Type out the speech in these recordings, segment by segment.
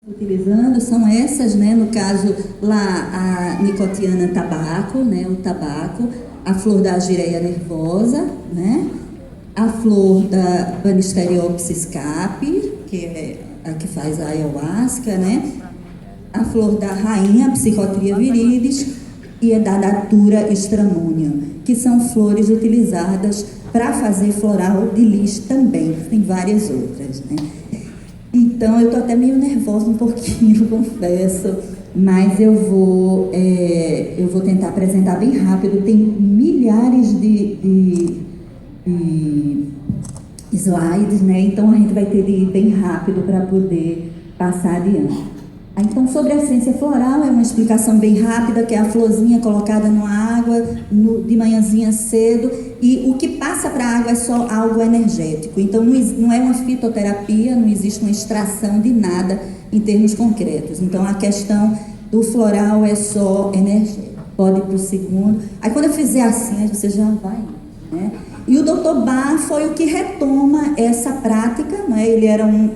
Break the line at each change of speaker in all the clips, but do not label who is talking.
Utilizando são essas, né? No caso lá a nicotiana tabaco, né? O tabaco, a flor da agireia nervosa, né? A flor da Banisteriopsis capi, que é a que faz a ayahuasca, né? A flor da rainha, Psychotria viridis, e a da Datura stramonium, que são flores utilizadas para fazer floral de lis também. Tem várias outras, né? Então, eu estou até meio nervosa um pouquinho, confesso, mas eu vou tentar apresentar bem rápido. Tem milhares de slides, né? Então, a gente vai ter de ir bem rápido para poder passar adiante. Então, sobre a essência floral, é uma explicação bem rápida, que é a florzinha colocada na água de manhãzinha cedo, e o que passa para a água é só algo energético. Então, não é uma fitoterapia, não existe uma extração de nada em termos concretos. Então, a questão do floral é só energético. Pode ir para o segundo. Aí, quando eu fizer assim, aí você já vai, né? E o Dr. Bach foi o que retoma essa prática, né? Ele era um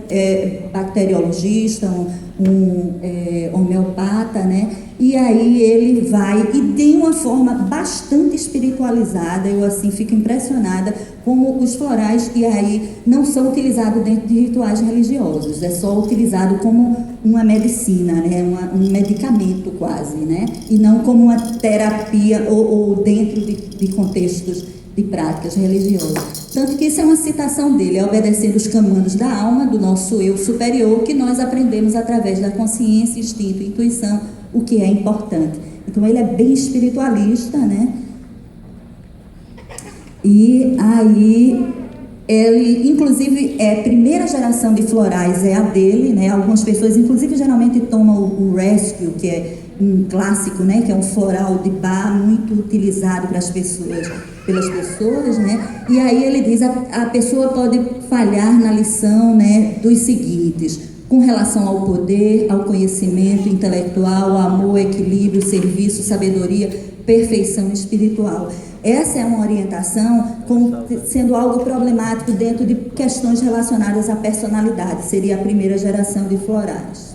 bacteriologista, um homeopata, né? E aí ele vai, e de uma forma bastante espiritualizada, eu assim fico impressionada como os florais, e aí não são utilizados dentro de rituais religiosos, é só utilizado como uma medicina, né? Um medicamento quase, né? E não como uma terapia ou dentro de contextos de práticas religiosas. Tanto que isso é uma citação dele: é obedecendo os comandos da alma, do nosso eu superior, que nós aprendemos através da consciência, instinto e intuição, o que é importante. Então ele é bem espiritualista, né? E aí ele, inclusive, primeira geração de florais é a dele, né? Algumas pessoas, inclusive, geralmente tomam o Rescue, que é um clássico, né? Que é um floral de Bach muito utilizado pelas pessoas, né? E aí ele diz: a pessoa pode falhar na lição, né, dos seguintes, com relação ao poder, ao conhecimento intelectual, amor, equilíbrio, serviço, sabedoria, perfeição espiritual. Essa é uma orientação como sendo algo problemático dentro de questões relacionadas à personalidade. Seria a primeira geração de florais.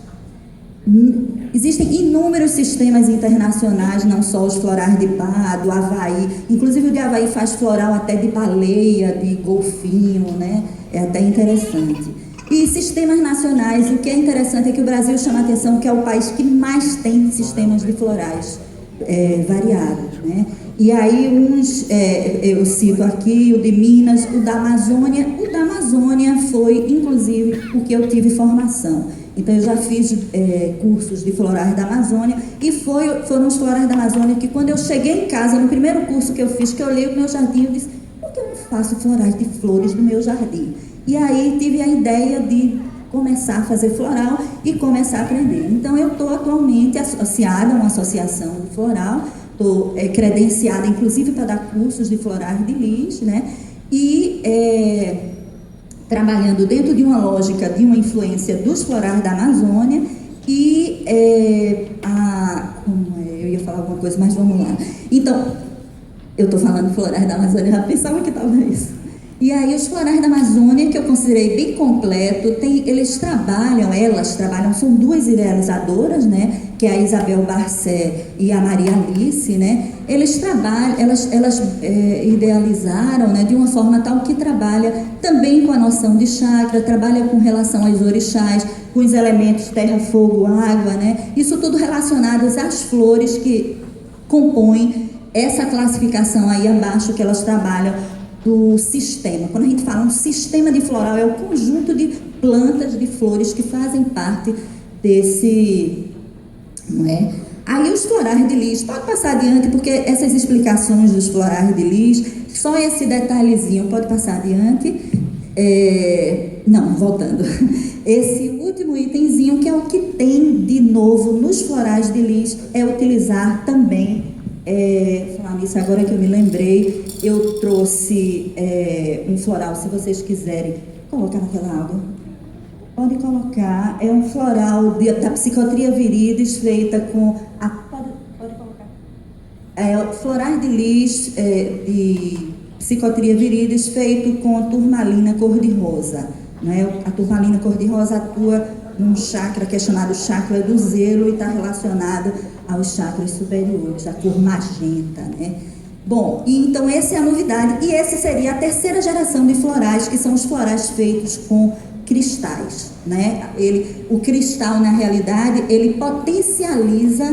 Existem inúmeros sistemas internacionais, não só os florais de Bach, do Havaí, inclusive o de Havaí faz floral até de baleia, de golfinho, né? É até interessante. E sistemas nacionais, o que é interessante é que o Brasil chama a atenção que é o país que mais tem sistemas de florais variados, né? E aí eu cito aqui o de Minas, o da Amazônia. O da Amazônia foi, inclusive, o que eu tive formação. Então, eu já fiz cursos de florais da Amazônia, e foram os florais da Amazônia que, quando eu cheguei em casa, no primeiro curso que eu fiz, que eu olhei o meu jardim, eu disse: por que eu não faço florais de flores do meu jardim? E aí tive a ideia de começar a fazer floral e começar a aprender. Então, eu estou atualmente associada a uma associação de floral, estou credenciada, inclusive, para dar cursos de florais de lis, né? E trabalhando dentro de uma lógica de uma influência dos florais da Amazônia e eu ia falar alguma coisa, mas vamos lá. Então, eu estou falando florais da Amazônia, já pensava que estava isso. E aí os florais da Amazônia, que eu considerei bem completo, elas trabalham, são duas idealizadoras, né? Que é a Isabel Barcé e a Maria Alice, né? Eles trabalham, elas idealizaram, né, de uma forma tal que trabalha também com a noção de chakra, trabalha com relação aos orixás, com os elementos terra, fogo, água, né? Isso tudo relacionado às flores que compõem essa classificação aí abaixo que elas trabalham do sistema. Quando a gente fala um sistema de floral, é o conjunto de plantas, de flores que fazem parte desse, não é? Aí os florais de lis, pode passar adiante, porque essas explicações dos florais de lis, só esse detalhezinho, pode passar adiante. Não, voltando. Esse último itemzinho, que é o que tem de novo nos florais de lis, é utilizar também, falar nisso agora que eu me lembrei, eu trouxe um floral, se vocês quiserem colocar naquela água. Pode colocar, é um floral da Psychotria viridis, feita com pode colocar. Florais de lis de Psychotria viridis, feito com turmalina cor-de-rosa, né? A turmalina cor-de-rosa atua num chakra que é chamado chakra do zelo e está relacionado aos chakras superiores, a cor magenta, né? Bom, e então essa é a novidade, e essa seria a terceira geração de florais, que são os florais feitos com cristais, né? O cristal, na realidade, ele potencializa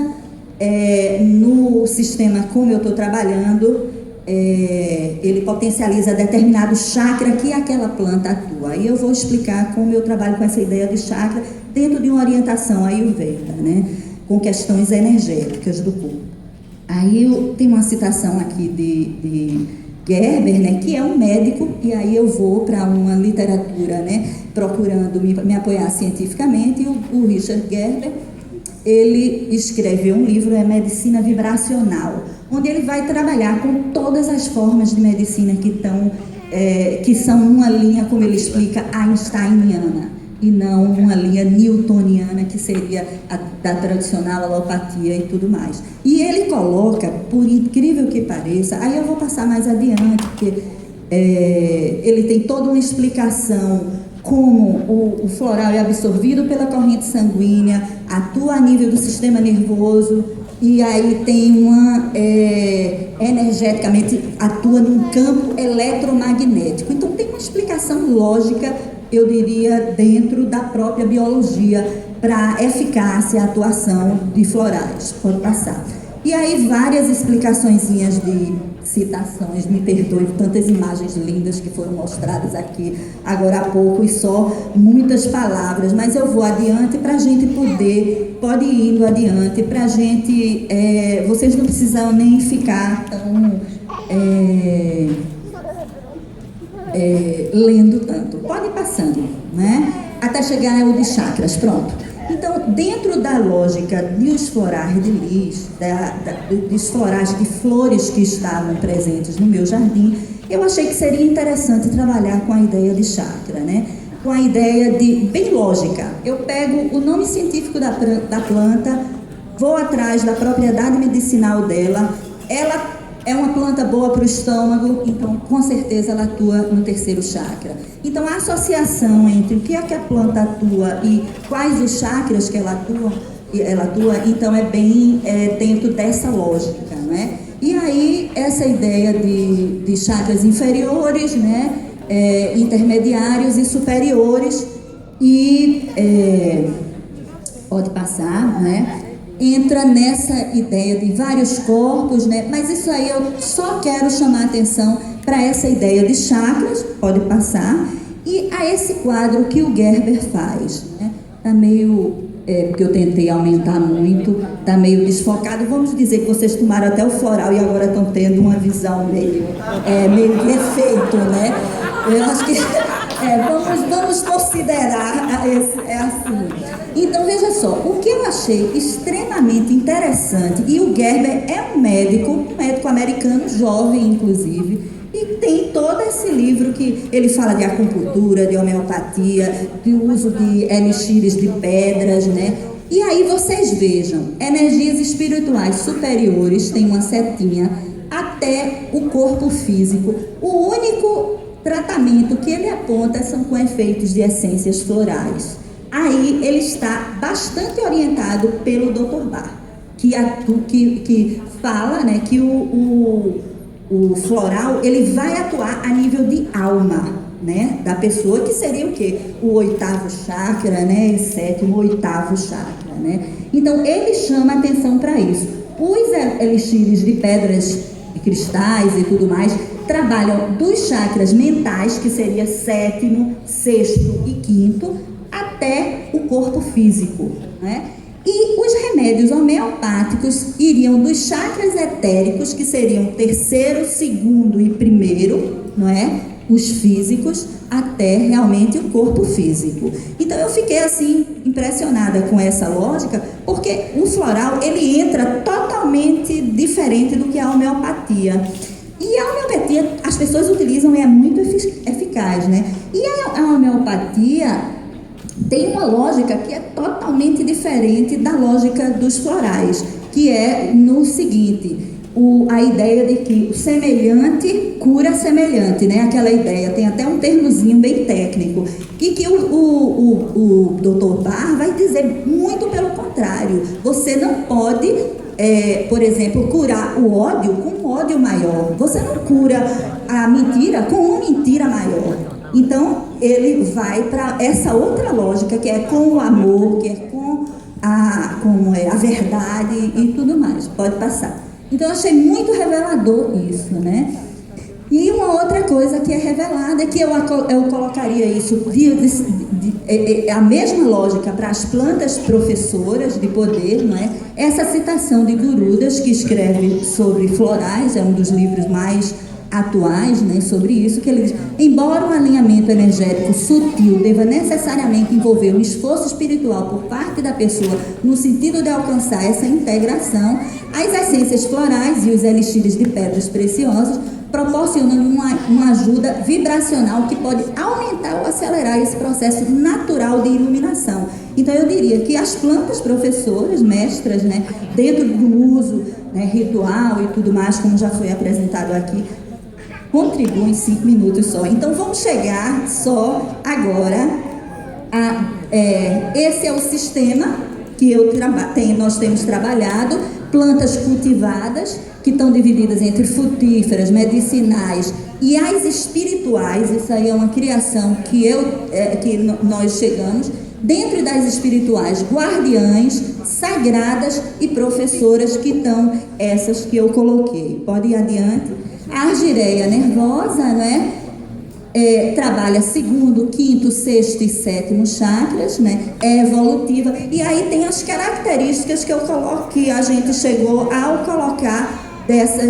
no sistema como eu estou trabalhando, ele potencializa determinado chakra que aquela planta atua. E eu vou explicar como eu trabalho com essa ideia de chakra dentro de uma orientação ayurveda, né? Com questões energéticas do corpo. Aí eu tenho uma citação aqui de Gerber, né, que é um médico, e aí eu vou para uma literatura, né, procurando me apoiar cientificamente, e o Richard Gerber, ele escreveu um livro, Medicina Vibracional, onde ele vai trabalhar com todas as formas de medicina que são uma linha, como ele explica, einsteiniana, e não uma linha newtoniana, que seria a da tradicional alopatia e tudo mais. E ele coloca, por incrível que pareça, aí eu vou passar mais adiante, porque ele tem toda uma explicação como o floral é absorvido pela corrente sanguínea, atua a nível do sistema nervoso, e aí tem energeticamente atua num campo eletromagnético. Então tem uma explicação lógica, eu diria, dentro da própria biologia, para a eficácia e atuação de florais. Pode passar. E aí várias explicaçõezinhas de citações, me perdoe, tantas imagens lindas que foram mostradas aqui agora há pouco, e só muitas palavras, mas eu vou adiante para a gente poder, pode ir indo adiante, para a gente, vocês não precisam nem ficar tão lendo tanto, pode ir passando, né? Até chegar ao de chakras, pronto. Então, dentro da lógica dos florais de lis, dos florais de flores que estavam presentes no meu jardim, eu achei que seria interessante trabalhar com a ideia de chakra, né? Com a ideia bem lógica. Eu pego o nome científico da planta, vou atrás da propriedade medicinal dela, ela é uma planta boa para o estômago, então com certeza ela atua no terceiro chakra. Então a associação entre o que é que a planta atua e quais os chakras que ela atua, então é bem dentro dessa lógica, né? E aí essa ideia de chakras inferiores, né, intermediários e superiores, e pode passar, né? Entra nessa ideia de vários corpos, né? Mas isso aí eu só quero chamar a atenção para essa ideia de chakras, pode passar, e a esse quadro que o Gerber faz, né? Tá meio, porque eu tentei aumentar muito, tá meio desfocado. Vamos dizer que vocês tomaram até o floral e agora estão tendo uma visão meio de efeito, né? Eu acho que vamos considerar assim. Então, veja só, o que eu achei extremamente interessante, e o Gerber é um médico americano, jovem inclusive, e tem todo esse livro que ele fala de acupuntura, de homeopatia, de uso de elixires de pedras, né? E aí vocês vejam, energias espirituais superiores, tem uma setinha, até o corpo físico. O único tratamento que ele aponta são com efeitos de essências florais. Aí ele está bastante orientado pelo Dr. Bach, que fala, né, que o floral ele vai atuar a nível de alma, né, da pessoa, que seria o quê? O oitavo chakra, né, sétimo, oitavo chakra, né? Então ele chama atenção para isso. Os elixires de pedras, de cristais e tudo mais, trabalham dos chakras mentais, que seria sétimo, sexto e quinto, até o corpo físico, né? E os remédios homeopáticos iriam dos chakras etéricos, que seriam terceiro, segundo e primeiro, não é? Os físicos, até realmente o corpo físico. Então eu fiquei assim impressionada com essa lógica, porque o floral ele entra totalmente diferente do que a homeopatia. E a homeopatia as pessoas utilizam e é muito eficaz, né? E a homeopatia tem uma lógica que é totalmente diferente da lógica dos florais, que é no seguinte: a ideia de que o semelhante cura semelhante, né? Aquela ideia, tem até um termozinho bem técnico, e que o Dr. Barr vai dizer muito pelo contrário. Você não pode, por exemplo, curar o ódio com um ódio maior. Você não cura a mentira com uma mentira maior. Então, ele vai para essa outra lógica, que é com o amor, que é com a verdade e tudo mais. Pode passar. Então, eu achei muito revelador isso, né? E uma outra coisa que é revelada é que eu colocaria isso, a mesma lógica para as plantas professoras de poder, não é? Essa citação de Gurudas, que escreve sobre florais, é um dos livros mais atuais, né, sobre isso, que ele diz: embora um alinhamento energético sutil deva necessariamente envolver um esforço espiritual por parte da pessoa no sentido de alcançar essa integração, as essências florais e os elixires de pedras preciosas proporcionam uma ajuda vibracional que pode aumentar ou acelerar esse processo natural de iluminação. Então, eu diria que as plantas professoras, mestras, né, dentro do uso, né, ritual e tudo mais, como já foi apresentado aqui, contribuem em 5 minutos só. Então, vamos chegar só agora esse é o sistema que nós temos trabalhado. Plantas cultivadas, que estão divididas entre frutíferas, medicinais e as espirituais. Isso aí é uma criação que nós chegamos. Dentro das espirituais, guardiãs, sagradas e professoras, que estão essas que eu coloquei. Pode ir adiante. A argireia nervosa, né? Trabalha segundo, quinto, sexto e sétimo chakras, né? É evolutiva. E aí tem as características que eu coloco, que a gente chegou ao colocar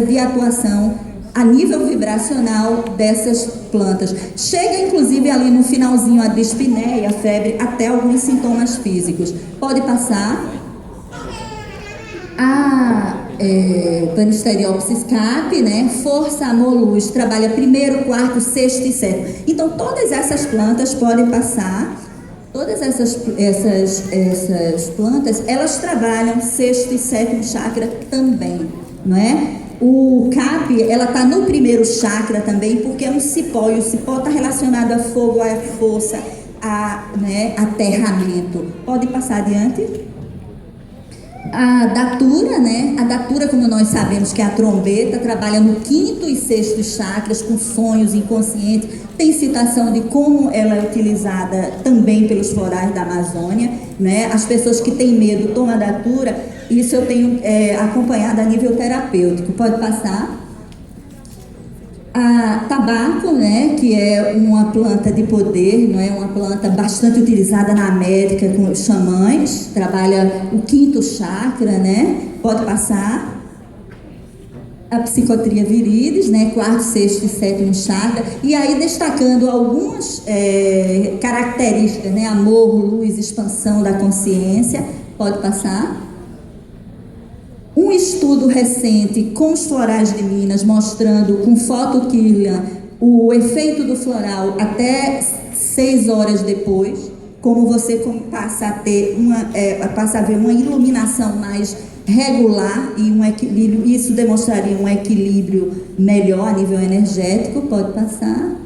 de atuação a nível vibracional dessas plantas. Chega inclusive ali no finalzinho a dispneia, a febre, até alguns sintomas físicos. Pode passar. Panisteriopsis capi, né? Força, amor, luz, trabalha primeiro, quarto, sexto e sétimo. Então, todas essas plantas podem passar. Todas essas plantas, elas trabalham sexto e sétimo chakra também, não é? O capi, ela está no primeiro chakra também, porque é um cipó, e o cipó está relacionado a fogo, a força, aterramento. Pode passar adiante. A datura, né? A datura, como nós sabemos que é a trombeta, trabalha no quinto e sexto chakras, com sonhos inconscientes. Tem citação de como ela é utilizada também pelos florais da Amazônia, né? As pessoas que têm medo tomam a datura. Isso eu tenho acompanhado a nível terapêutico. Pode passar. A tabaco, né, que é uma planta de poder, não é? Uma planta bastante utilizada na América com os xamãs, trabalha o quinto chakra, né? Pode passar. A psicotria viridis, né? Quarto, sexto e sétimo chakra. E aí destacando algumas características, né? Amor, luz, expansão da consciência. Pode passar. Um estudo recente com os florais de Minas, mostrando com foto Kirlian o efeito do floral até 6 horas depois, como você passa a ter passa a ver uma iluminação mais regular e um equilíbrio. Isso demonstraria um equilíbrio melhor a nível energético. Pode passar.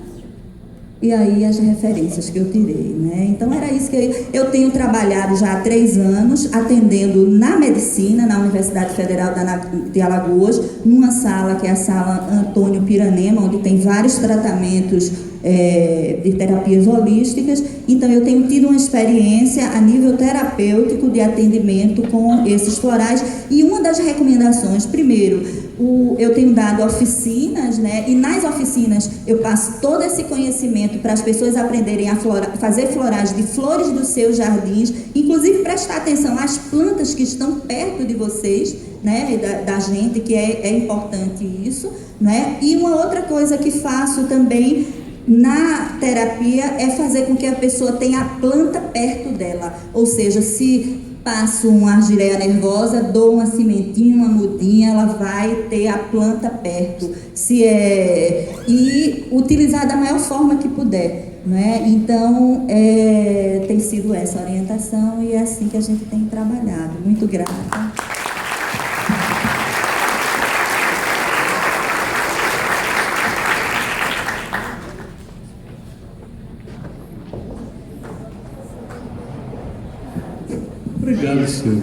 E aí as referências que eu tirei, né? Então era isso que eu tenho trabalhado já há 3 anos, atendendo na medicina, na Universidade Federal de Alagoas, numa sala que é a sala Antônio Piranema, onde tem vários tratamentos de terapias holísticas. Então eu tenho tido uma experiência a nível terapêutico de atendimento com esses florais. E uma das recomendações, primeiro, eu tenho dado oficinas, né? E nas oficinas eu passo todo esse conhecimento para as pessoas aprenderem a fazer florais de flores dos seus jardins, inclusive prestar atenção às plantas que estão perto de vocês, né? Da gente, que é importante isso, né? E uma outra coisa que faço também na terapia é fazer com que a pessoa tenha a planta perto dela. Ou seja, se passo uma argireia nervosa, dou uma sementinha, uma mudinha, ela vai ter a planta perto. E utilizar da maior forma que puder, né? Então, tem sido essa orientação e é assim que a gente tem trabalhado. Muito grata.
Obrigado, Silvio.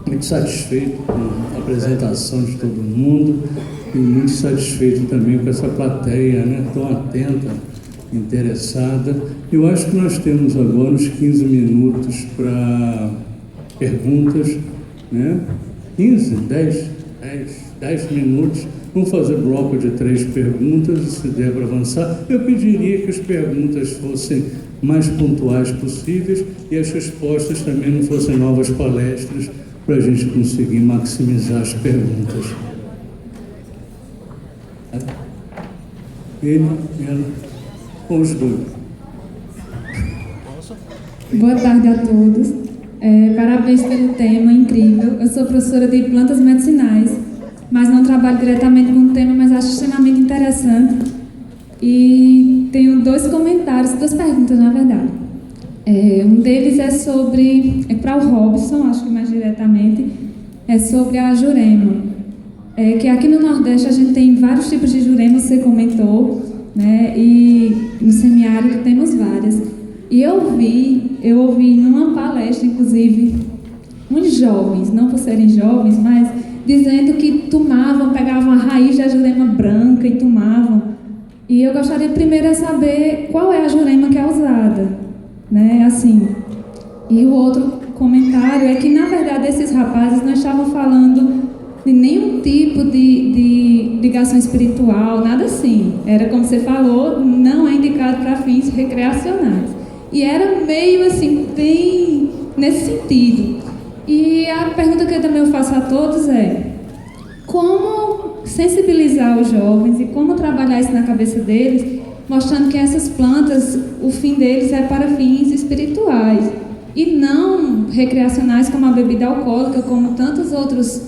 Muito satisfeito com a apresentação de todo mundo e muito satisfeito também com essa plateia, né, tão atenta, interessada. Eu acho que nós temos agora uns 15 minutos para perguntas, né? 15, 10 minutos. Vamos fazer bloco de 3 perguntas, se der para avançar. Eu pediria que as perguntas fossem mais pontuais possíveis e as respostas também não fossem novas palestras, para a gente conseguir maximizar as perguntas. Ele, ela, ou os dois.
Boa tarde a todos. Parabéns pelo tema incrível. Eu sou professora de plantas medicinais, mas não trabalho diretamente com o tema, mas acho extremamente interessante. E tenho 2 comentários, 2 perguntas, na verdade. Um deles é para o Robson, acho que mais diretamente, é sobre a jurema. Que aqui no Nordeste a gente tem vários tipos de jurema, você comentou, né? E no semiárido temos várias. E eu ouvi numa palestra, inclusive, uns jovens, não por serem jovens, mas dizendo que pegavam a raiz da jurema branca e tomavam. E eu gostaria primeiro de saber qual é a jurema que é usada, né, assim. E o outro comentário é que, na verdade, esses rapazes não estavam falando de nenhum tipo de ligação espiritual, nada assim. Era, como você falou, não é indicado para fins recreacionais. E era meio assim, bem nesse sentido. E a pergunta que eu também faço a todos é: como sensibilizar os jovens e como trabalhar isso na cabeça deles, mostrando que essas plantas, o fim deles é para fins espirituais e não recreacionais, como a bebida alcoólica, como tantos outros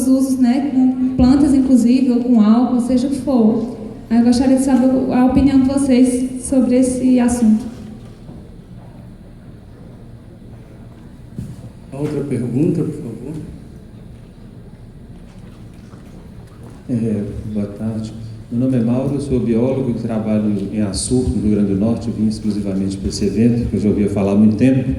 usos, né, com plantas inclusive, ou com álcool, seja o que for. Eu gostaria de saber a opinião de vocês sobre esse assunto.
A outra pergunta, por favor.
Boa tarde. Meu nome é Mauro, eu sou biólogo e trabalho em Açu, no Rio Grande do Norte. Eu vim exclusivamente para esse evento, que eu já ouvia falar há muito tempo.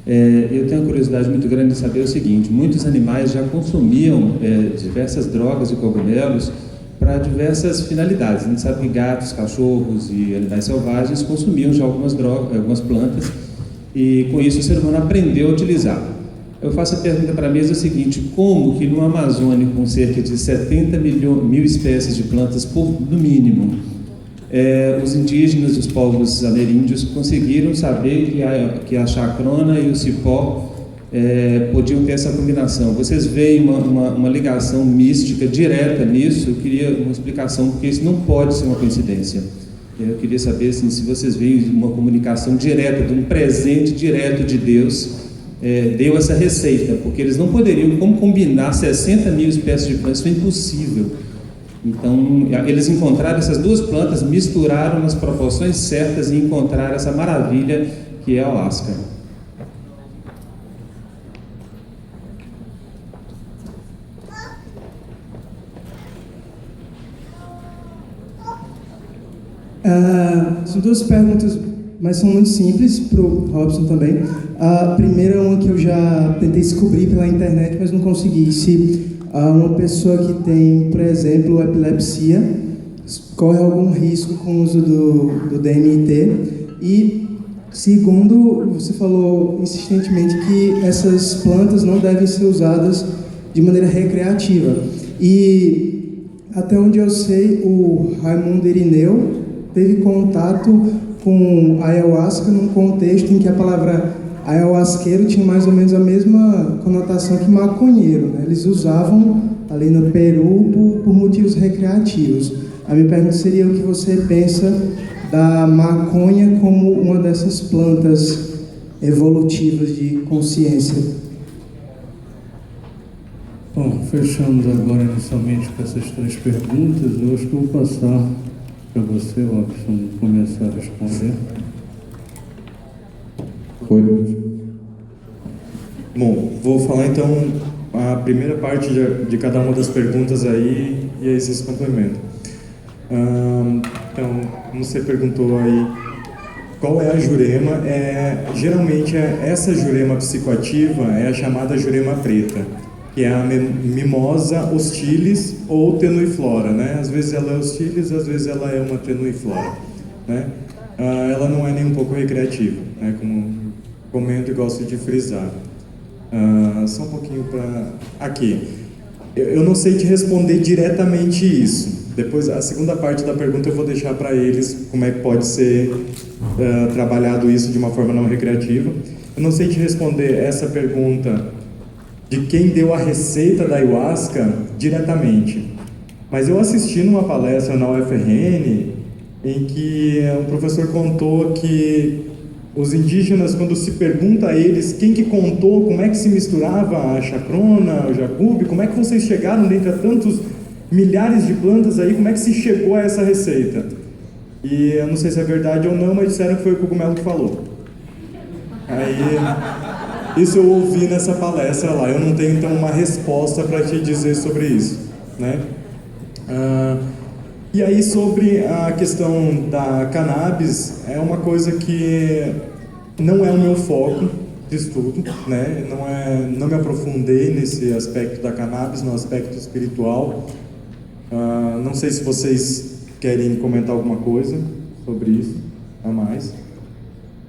Eu tenho uma curiosidade muito grande de saber o seguinte: muitos animais já consumiam diversas drogas e cogumelos para diversas finalidades. A gente sabe que gatos, cachorros e animais selvagens consumiam já algumas drogas, algumas plantas, e com isso o ser humano aprendeu a utilizar. Eu faço a pergunta para a mesa seguinte: como que no Amazônia, com cerca de 70 mil espécies de plantas, no mínimo, os indígenas, os povos ameríndios, conseguiram saber que a chacrona e o cipó podiam ter essa combinação? Vocês veem uma ligação mística direta nisso? Eu queria uma explicação, porque isso não pode ser uma coincidência. Eu queria saber assim, se vocês veem uma comunicação direta, de um presente direto de Deus, deu essa receita, porque eles não poderiam, como combinar 60 mil espécies de plantas, isso é impossível. Então, eles encontraram essas 2 plantas, misturaram nas proporções certas e encontraram essa maravilha que é a Alasca.
São 2 perguntas, mas são muito simples para o Robson também. A primeira é uma que eu já tentei descobrir pela internet, mas não consegui. Se uma pessoa que tem, por exemplo, epilepsia, corre algum risco com o uso do DMT. E, segundo, você falou insistentemente que essas plantas não devem ser usadas de maneira recreativa. E, até onde eu sei, o Raimundo Irineu teve contato com a ayahuasca num contexto em que a palavra ayahuasqueiro tinha mais ou menos a mesma conotação que maconheiro, né? Eles usavam ali no Peru por motivos recreativos. A minha pergunta seria o que você pensa da maconha como uma dessas plantas evolutivas de consciência.
Bom, fechamos agora inicialmente com essas 3 perguntas. Eu acho que vou passar para você, Robson, começar a responder.
Bom, vou falar então a primeira parte de cada uma das perguntas aí, e aí vocês complementam. Então, como você perguntou aí, qual é a jurema? Geralmente essa jurema psicoativa é a chamada jurema preta, que é a Mimosa hostilis ou tenuiflora, né? Às vezes ela é hostilis, às vezes ela é uma tenuiflora, né? Ela não é nem um pouco recreativa, né? Como comento e gosto de frisar. Só um pouquinho para... Aqui. Eu não sei te responder diretamente isso. Depois, a segunda parte da pergunta eu vou deixar para eles como é que pode ser trabalhado isso de uma forma não recreativa. Eu não sei te responder essa pergunta de quem deu a receita da ayahuasca diretamente. Mas eu assisti numa palestra na UFRN em que um professor contou que os indígenas, quando se pergunta a eles quem que contou, como é que se misturava a chacrona, o jacube, como é que vocês chegaram dentre tantos milhares de plantas aí, como é que se chegou a essa receita? E eu não sei se é verdade ou não, mas disseram que foi o cogumelo que falou. Aí, isso eu ouvi nessa palestra lá. Eu não tenho então uma resposta para te dizer sobre isso, né? E aí sobre a questão da cannabis, é uma coisa que não é o meu foco de estudo, né? Não me aprofundei nesse aspecto da cannabis, no aspecto espiritual. Não sei se vocês querem comentar alguma coisa sobre isso a mais,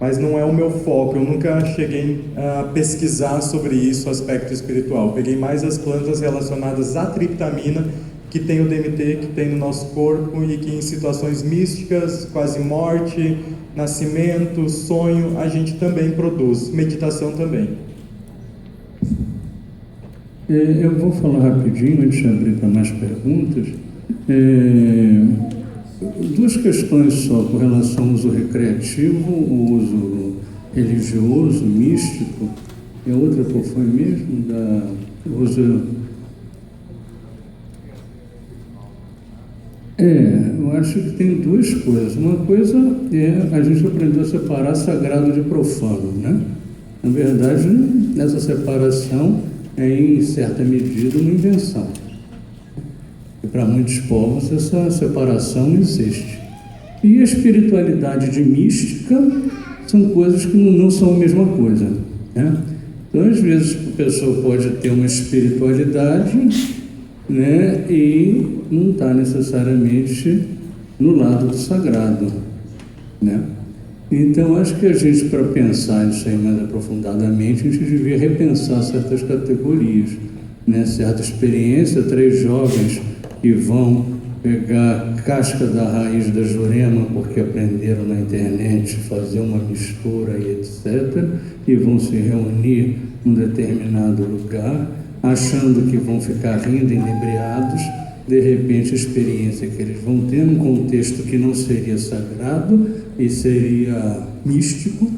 mas não é o meu foco. Eu nunca cheguei a pesquisar sobre isso, aspecto espiritual. Peguei mais as plantas relacionadas à triptamina, que tem o DMT, que tem no nosso corpo e que em situações místicas, quase morte, nascimento, sonho, a gente também produz, meditação também.
Eu vou falar rapidinho, antes de abrir para mais perguntas. Duas questões só com relação ao uso recreativo, o uso religioso, místico, e a outra qual foi mesmo? O uso... eu acho que tem duas coisas. Uma coisa é a gente aprender a separar sagrado de profano, né? Na verdade, essa separação é, em certa medida, uma invenção. E para muitos povos essa separação existe. E a espiritualidade de mística são coisas que não são a mesma coisa, né? Então, às vezes, a pessoa pode ter uma espiritualidade, né, e não está necessariamente no lado do sagrado, né? Então, acho que a gente, para pensar isso aí mais aprofundadamente, a gente devia repensar certas categorias, né? Certa experiência, 3 jovens que vão pegar a casca da raiz da jurema, porque aprenderam na internet fazer uma mistura e etc., e vão se reunir num determinado lugar, achando que vão ficar rindo, inebriados. De repente, a experiência que eles vão ter num contexto que não seria sagrado e seria místico,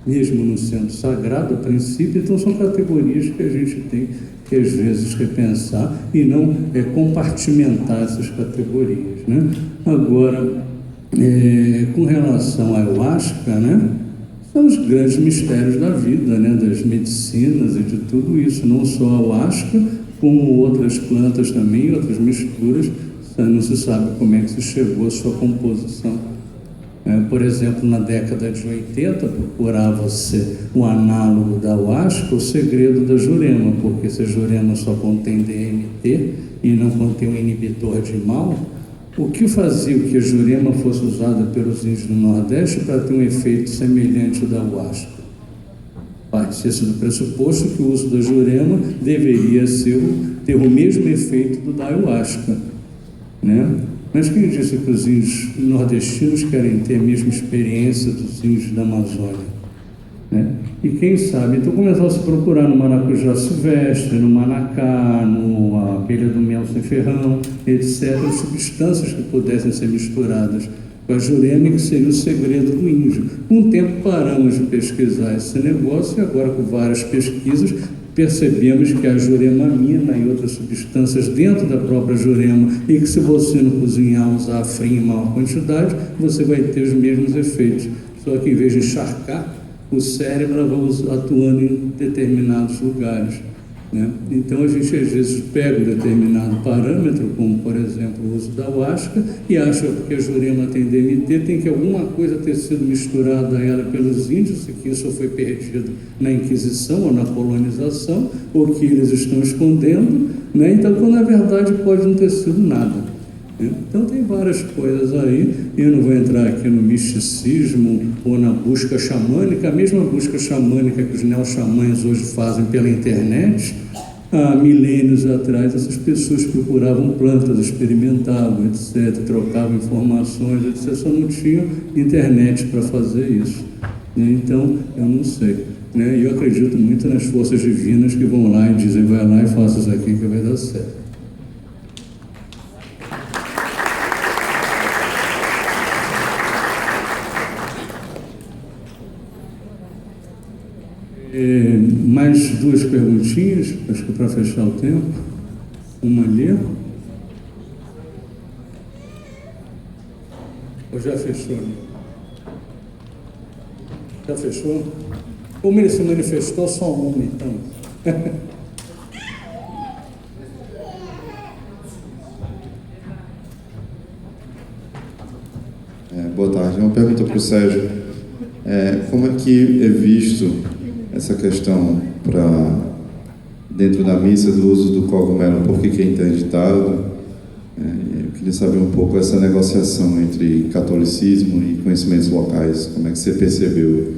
mesmo não sendo sagrado a princípio. Então, são categorias que a gente tem que, às vezes, repensar e não compartimentar essas categorias, né? Agora, com relação à ayahuasca, né? São os grandes mistérios da vida, né? Das medicinas e de tudo isso, não só a ayahuasca, como outras plantas também, outras misturas. Não se sabe como é que se chegou à sua composição. Por exemplo, na década de 80, procurava-se o análogo da ayahuasca, o segredo da jurema, porque se a jurema só contém DMT e não contém um inibidor de mal, o que fazia que a jurema fosse usada pelos índios do Nordeste para ter um efeito semelhante ao da ayahuasca? Parte-se do pressuposto que o uso da jurema deveria ter o mesmo efeito do da ayahuasca, né? Mas quem disse que os índios nordestinos querem ter a mesma experiência dos índios da Amazônia, né? E quem sabe, então começou a se procurar no maracujá silvestre, no manacá, na abelha do mel sem ferrão, etc., substâncias que pudessem ser misturadas com a jurema, que seria o segredo do índio. Com o tempo paramos de pesquisar esse negócio e agora, com várias pesquisas, percebemos que a juremanina e outras substâncias dentro da própria jurema, e que se você não cozinhar, usar frio em maior quantidade, você vai ter os mesmos efeitos. Só que em vez de encharcar, o cérebro vai atuando em determinados lugares. né? Então a gente às vezes pega um determinado parâmetro, como por exemplo o uso da ayahuasca, e acha que a Jurema tem DMT, tem que alguma coisa ter sido misturada a ela pelos índios, e que isso foi perdido na Inquisição ou na colonização, ou que eles estão escondendo, né? Então, quando na verdade pode não ter sido nada. Então tem várias coisas aí, eu não vou entrar aqui no misticismo ou na busca xamânica, a mesma busca xamânica que os neo-xamãs hoje fazem pela internet. Há milênios atrás essas pessoas procuravam plantas, experimentavam, etc., trocavam informações, etc., só não tinham internet para fazer isso, né? Então eu não sei, né? Eu acredito muito nas forças divinas que vão lá e dizem, vai lá e faça isso aqui que vai dar certo. Mais duas perguntinhas, acho que para fechar o tempo. Uma ali. Ou já fechou? Já fechou? Como ele se manifestou, só uma, então.
Boa tarde. Uma pergunta para o Sérgio. Como é que é visto essa questão para dentro da missa do uso do cogumelo, por que é interditado? Eu queria saber um pouco essa negociação entre catolicismo e conhecimentos locais, como é que você percebeu,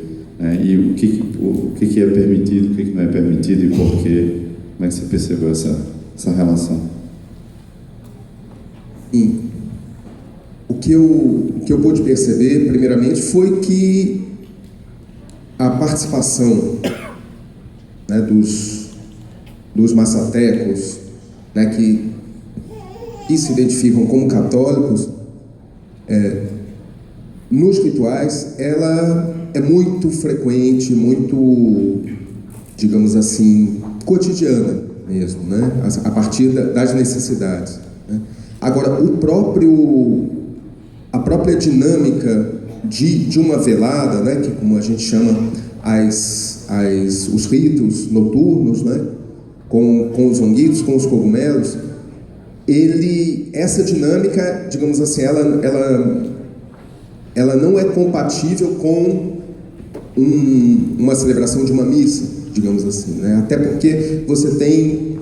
e o que é permitido, o que não é permitido e por quê, como é que você percebeu essa relação?
Sim. O que eu pude perceber, primeiramente, foi que a participação, né, dos massatecos, né, que se identificam como católicos, nos rituais, ela é muito frequente, muito, digamos assim, cotidiana mesmo, né, a partir das necessidades, né. Agora, a própria dinâmica de uma velada, né, que como a gente chama os ritos noturnos, né, com os honguitos, com os cogumelos, essa dinâmica, digamos assim, ela não é compatível com uma celebração de uma missa, digamos assim, né, até porque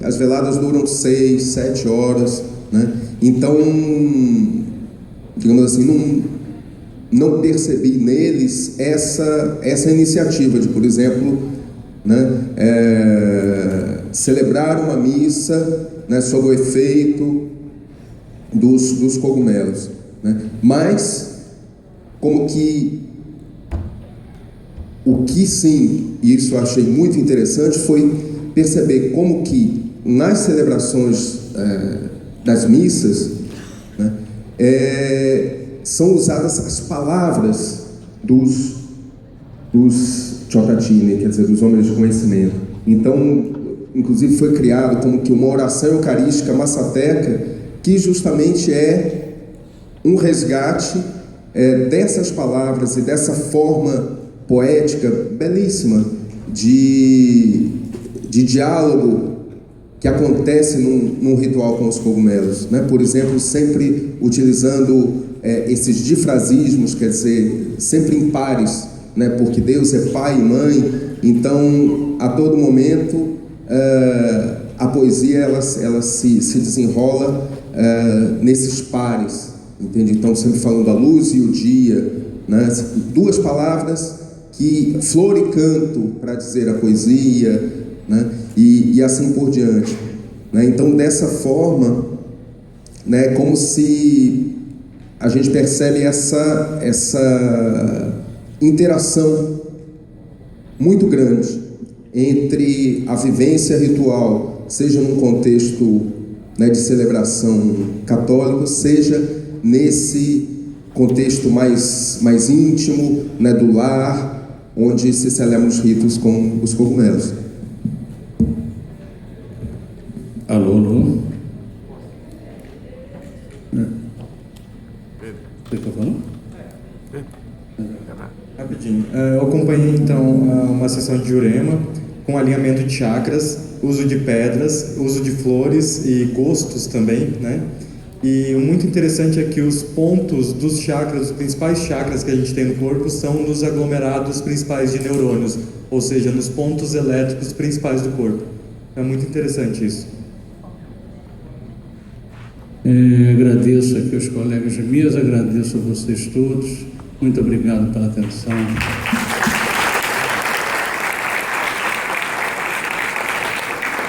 as veladas duram 6, 7 horas, né, então, digamos assim, não percebi neles essa iniciativa de, por exemplo, né, celebrar uma missa, né, sob o efeito dos cogumelos, né? Mas, como que o que sim, e isso eu achei muito interessante, foi perceber como que nas celebrações das missas, né, são usadas as palavras dos Chocatini, quer dizer, dos homens de conhecimento. Então, inclusive foi criado como que uma oração eucarística massateca, que justamente é um resgate dessas palavras e dessa forma poética belíssima de diálogo que acontece num ritual com os cogumelos, né? Por exemplo, sempre utilizando esses difrasismos, quer dizer, sempre em pares, né? Porque Deus é pai e mãe, então a todo momento a poesia ela se desenrola nesses pares, entende? Então sempre falando a luz e o dia, né? Duas palavras que flor e canto para dizer a poesia, né? E assim por diante, né? Então dessa forma, né, como se a gente percebe essa interação muito grande entre a vivência ritual, seja num contexto, né, de celebração católica, seja nesse contexto mais íntimo, né, do lar, onde se celebram os ritos com os cogumelos.
Alô? Você está falando?
Rapidinho. Eu acompanhei, então, uma sessão de Jurema com alinhamento de chakras uso de pedras, uso de flores e gostos também, né? E o muito interessante é que os pontos dos chakras, os principais chakras que a gente tem no corpo, são nos aglomerados principais de neurônios, ou seja, nos pontos elétricos principais do corpo. É muito interessante isso.
Agradeço aqui aos colegas de mesa, agradeço a vocês todos. Muito obrigado pela atenção.